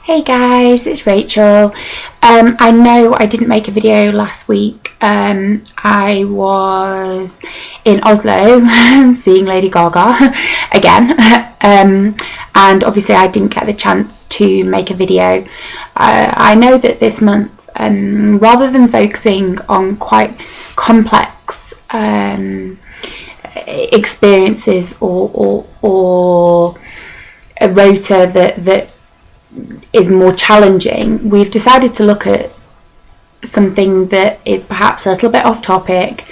Hey guys, it's Rachel. I know I didn't make a video last week. I was in Oslo seeing Lady Gaga again, and obviously I didn't get the chance to make a video. I know that this month, rather than focusing on quite complex experiences or a rota that is more challenging, we've decided to look at something that is perhaps a little bit off topic.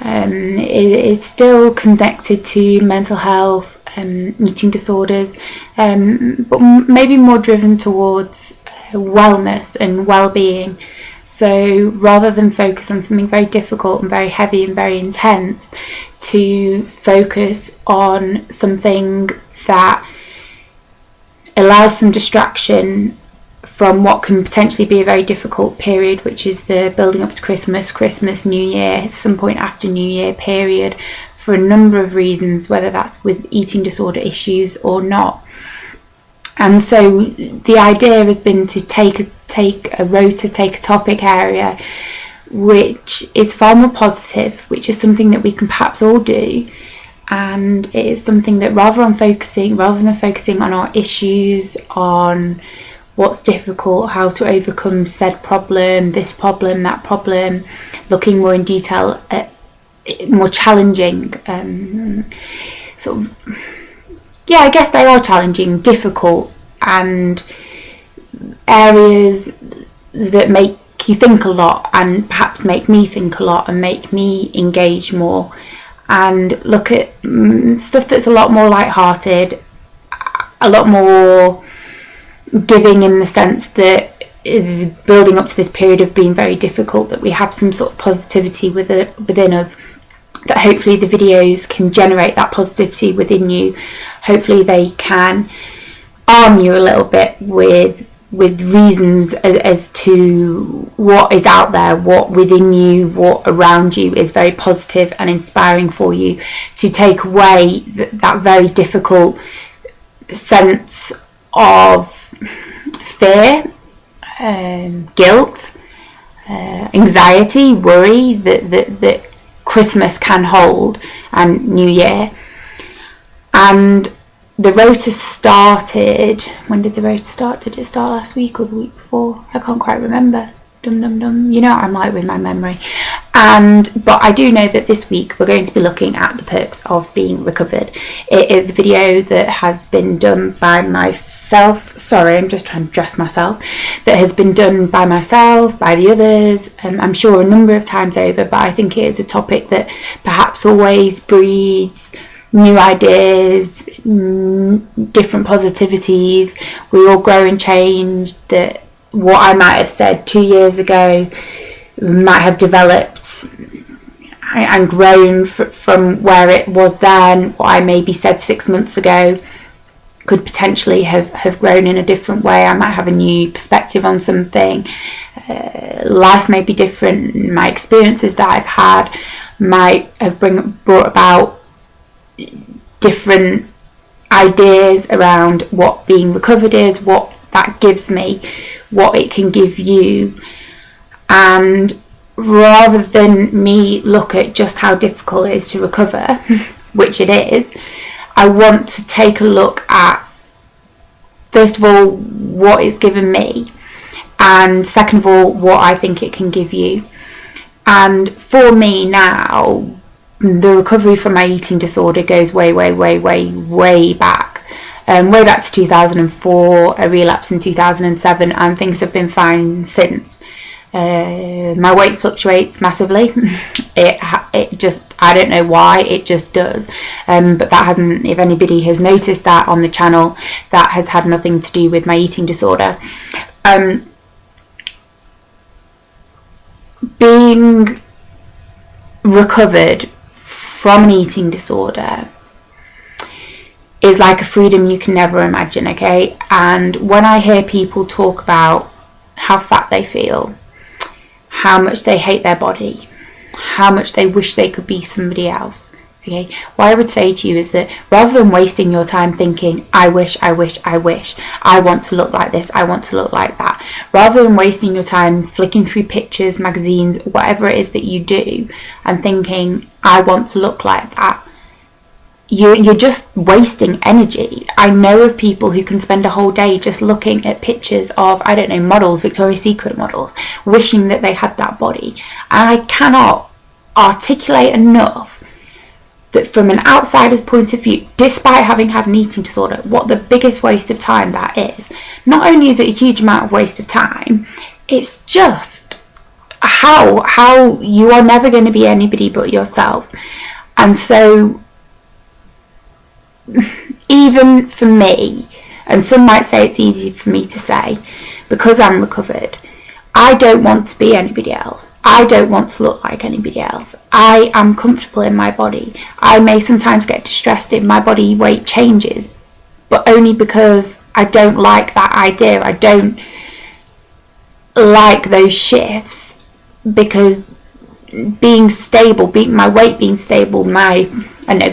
Is still connected to mental health, eating disorders, but maybe more driven towards wellness and well-being. So rather than focus on something very difficult and very heavy and very intense, to focus on something that allows some distraction from what can potentially be a very difficult period, which is the building up to Christmas, New Year, some point after New Year period, for a number of reasons, whether that's with eating disorder issues or not. And so the idea has been to take a rota, take a topic area which is far more positive, which is something that we can perhaps all do. And it is something that rather than focusing on our issues, on what's difficult, how to overcome said problem, this problem, that problem, looking more in detail at more challenging I guess they are challenging, difficult, and areas that make you think a lot, and perhaps make me think a lot and make me engage more, and look at stuff that's a lot more light-hearted, a lot more giving, in the sense that building up to this period of being very difficult, that we have some sort of positivity within us, that hopefully the videos can generate that positivity within you. Hopefully they can arm you a little bit with reasons as to what is out there, what within you, what around you is very positive and inspiring for you, to take away that very difficult sense of fear, guilt, anxiety, worry that Christmas can hold, and New Year. And the rota started, when did the rota start? Did it start last week or the week before? I can't quite remember. You know what I'm like with my memory. But I do know that this week we're going to be looking at the perks of being recovered. It is a video that has been done by myself. Sorry, I'm just trying to dress myself. That has been done by myself, by the others, I'm sure a number of times over, but I think it is a topic that perhaps always breeds new ideas, different positivities. We all grow and change. That what I might have said 2 years ago might have developed and grown from where it was then. What I maybe said 6 months ago could potentially have grown in a different way. I might have a new perspective on something. Life may be different. My experiences that I've had might have brought about different ideas around what being recovered is, what that gives me, what it can give you. And rather than me look at just how difficult it is to recover, which it is, I want to take a look at, first of all, what it's given me, and second of all, what I think it can give you. And for me now, the recovery from my eating disorder goes way back. Way back to 2004, a relapse in 2007, and things have been fine since. My weight fluctuates massively. It just, I don't know why, it just does. But that hasn't, if anybody has noticed that on the channel, that has had nothing to do with my eating disorder. Being recovered from an eating disorder is like a freedom you can never imagine, okay? And when I hear people talk about how fat they feel, how much they hate their body, how much they wish they could be somebody else, Okay, what I would say to you is that rather than wasting your time thinking, I wish, I want to look like this, I want to look like that, rather than wasting your time flicking through pictures, magazines, whatever it is that you do, and thinking, I want to look like that, you're just wasting energy. I know of people who can spend a whole day just looking at pictures of, I don't know, models, Victoria's Secret models, wishing that they had that body. And I cannot articulate enough that from an outsider's point of view, despite having had an eating disorder, what the biggest waste of time that is. Not only is it a huge amount of waste of time, it's just how you are never going to be anybody but yourself. And so even for me, and some might say it's easy for me to say, because I'm recovered, I don't want to be anybody else. I don't want to look like anybody else. I am comfortable in my body. I may sometimes get distressed if my body weight changes, but only because I don't like that idea. I don't like those shifts, because being stable, my weight being stable, my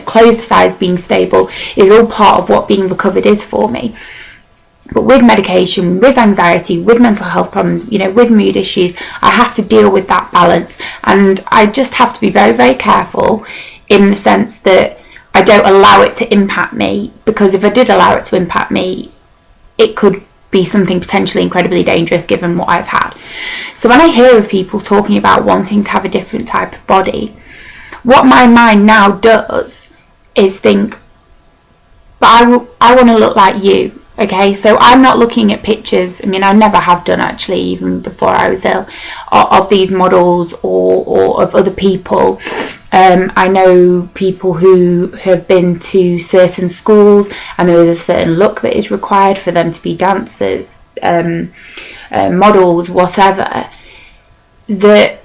clothes size being stable is all part of what being recovered is for me. But with medication, with anxiety, with mental health problems, with mood issues, I have to deal with that balance. And I just have to be very, very careful in the sense that I don't allow it to impact me, because if I did allow it to impact me, it could be something potentially incredibly dangerous given what I've had. So when I hear of people talking about wanting to have a different type of body, what my mind now does is think, but I want to look like you. Okay, so I'm not looking at pictures, I never have done actually, even before I was ill, of these models or of other people. I know people who have been to certain schools and there is a certain look that is required for them to be dancers, models, whatever, that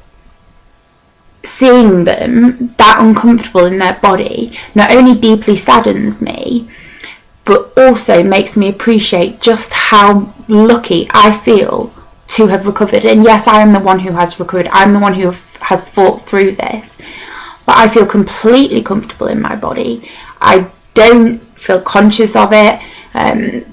seeing them that uncomfortable in their body not only deeply saddens me, but also makes me appreciate just how lucky I feel to have recovered. And yes, I am the one who has recovered. I'm the one who has fought through this. But I feel completely comfortable in my body. I don't feel conscious of it. There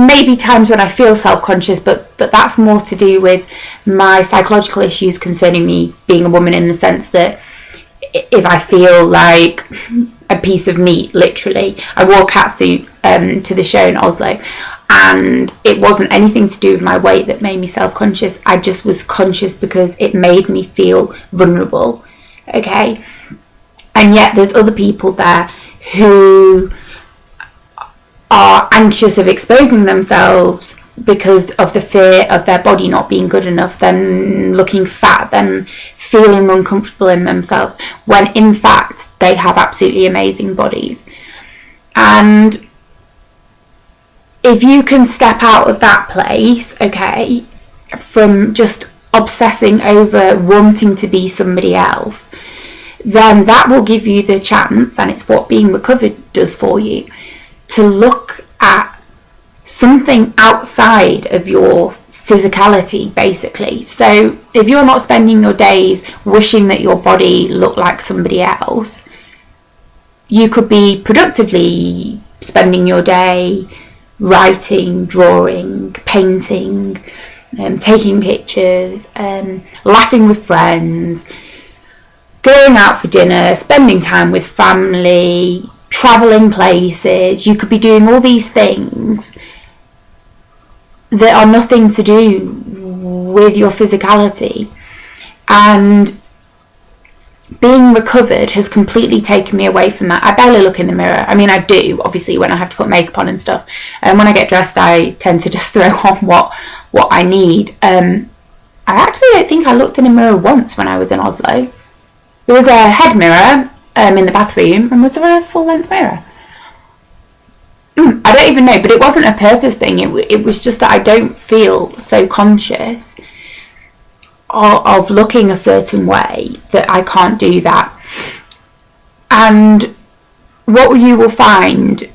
may be times when I feel self-conscious, but that's more to do with my psychological issues concerning me being a woman, in the sense that if I feel like a piece of meat, literally. I wore a catsuit to the show in Oslo, and it wasn't anything to do with my weight that made me self-conscious. I just was conscious because it made me feel vulnerable. Okay, and yet there's other people there who are anxious of exposing themselves because of the fear of their body not being good enough, them looking fat, them feeling uncomfortable in themselves, when in fact they have absolutely amazing bodies. And if you can step out of that place, okay, from just obsessing over wanting to be somebody else, then that will give you the chance, and it's what being recovered does for you, to look at something outside of your physicality, basically. So if you're not spending your days wishing that your body looked like somebody else, you could be productively spending your day writing, drawing, painting, taking pictures, laughing with friends, going out for dinner, spending time with family, traveling places. You could be doing all these things that are nothing to do with your physicality. And being recovered has completely taken me away from that. I barely look in the mirror. I do, obviously, when I have to put makeup on and stuff. And when I get dressed, I tend to just throw on what I need. I actually don't think I looked in a mirror once when I was in Oslo. There was a head mirror in the bathroom, and was there a full-length mirror? I don't even know, but it wasn't a purpose thing. It was just that I don't feel so conscious of looking a certain way that I can't do that. And what you will find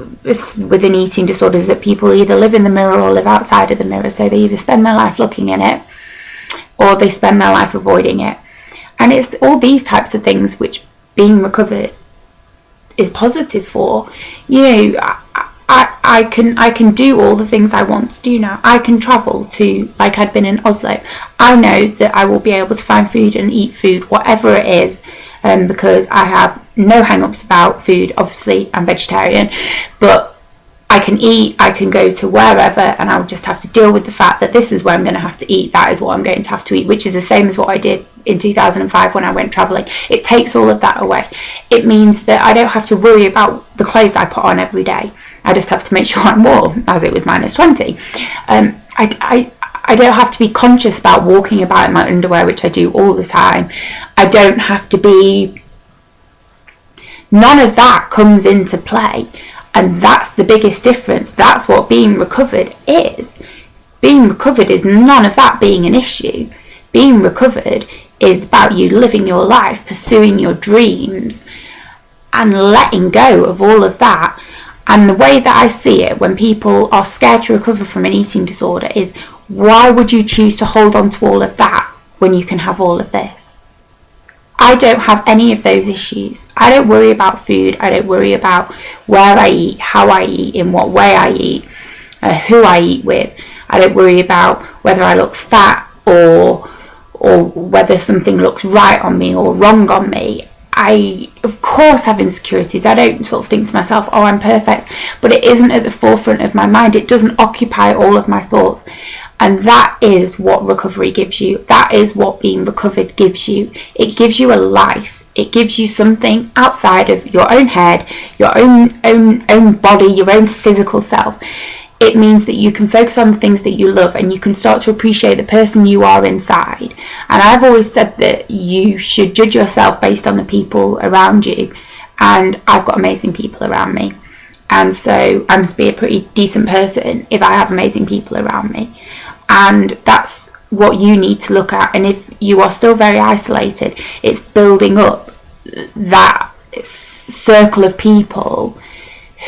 within eating disorders is that people either live in the mirror or live outside of the mirror. So they either spend their life looking in it, or they spend their life avoiding it. And it's all these types of things which being recovered is positive for. You know, I can do all the things I want to do now. I can travel to, like I'd been in Oslo. I know that I will be able to find food and eat food, whatever it is, because I have no hang-ups about food. Obviously, I'm vegetarian, but I can eat, I can go to wherever, and I'll just have to deal with the fact that this is where I'm going to have to eat, that is what I'm going to have to eat, which is the same as what I did in 2005 when I went travelling. It takes all of that away. It means that I don't have to worry about the clothes I put on every day. I just have to make sure I'm warm, as it was -20. I don't have to be conscious about walking about in my underwear, which I do all the time. I don't have to be... None of that comes into play. And that's the biggest difference. That's what being recovered is. Being recovered is none of that being an issue. Being recovered is about you living your life, pursuing your dreams, and letting go of all of that. And the way that I see it, when people are scared to recover from an eating disorder, is why would you choose to hold on to all of that when you can have all of this? I don't have any of those issues. I don't worry about food. I don't worry about where I eat, how I eat, in what way I eat, who I eat with. I don't worry about whether I look fat or whether something looks right on me or wrong on me. I, of course, have insecurities. I don't sort of think to myself, oh, I'm perfect. But it isn't at the forefront of my mind. It doesn't occupy all of my thoughts. And that is what recovery gives you. That is what being recovered gives you. It gives you a life. It gives you something outside of your own head, your own body, your own physical self. It means that you can focus on the things that you love, and you can start to appreciate the person you are inside. And I've always said that you should judge yourself based on the people around you. And I've got amazing people around me. And so I must be a pretty decent person if I have amazing people around me. And that's what you need to look at. And if you are still very isolated, it's building up that circle of people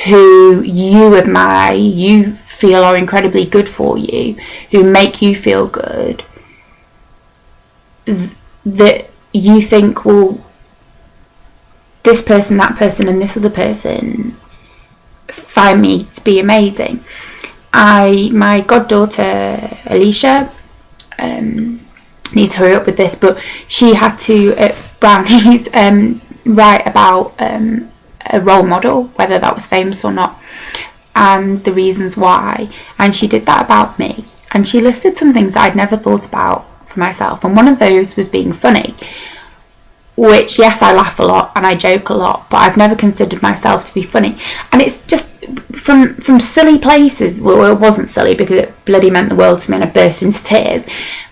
who you admire, you feel are incredibly good for you, who make you feel good, that you think, well, this person, that person, and this other person find me to be amazing. My goddaughter Alicia, need to hurry up with this, but she had to at Brownies write about a role model, whether that was famous or not, and the reasons why. And she did that about me, and she listed some things that I'd never thought about for myself, and one of those was being funny, which, yes, I laugh a lot and I joke a lot, but I've never considered myself to be funny. And it's just from silly places. Well, it wasn't silly because it bloody meant the world to me and I burst into tears,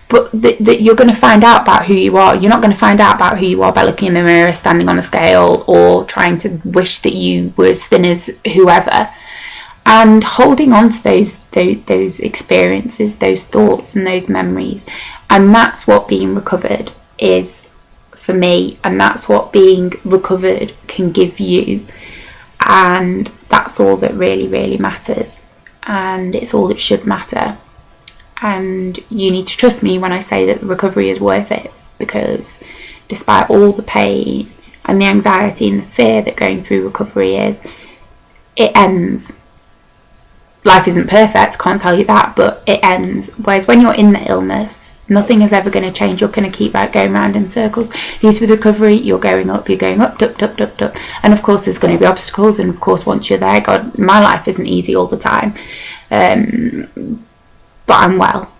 but that you're going to find out about who you are. You're not going to find out about who you are by looking in the mirror, standing on a scale, or trying to wish that you were as thin as whoever. And holding on to those experiences, those thoughts and those memories. And that's what being recovered is for me, and that's what being recovered can give you. And that's all that really, really matters, and it's all that should matter. And you need to trust me when I say that the recovery is worth it, because despite all the pain and the anxiety and the fear that going through recovery is, it ends. Life isn't perfect, can't tell you that, but it ends. Whereas when you're in the illness, nothing is ever going to change. You're going to keep going round in circles. With recovery, you're going up, up. And of course, there's going to be obstacles. And of course, once you're there, God, my life isn't easy all the time. But I'm well.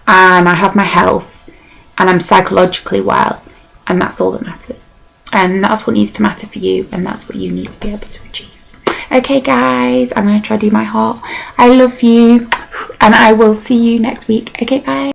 And I have my health. And I'm psychologically well. And that's all that matters. And that's what needs to matter for you. And that's what you need to be able to achieve. Okay, guys, I'm going to try to do my heart. I love you. And I will see you next week. Okay, bye.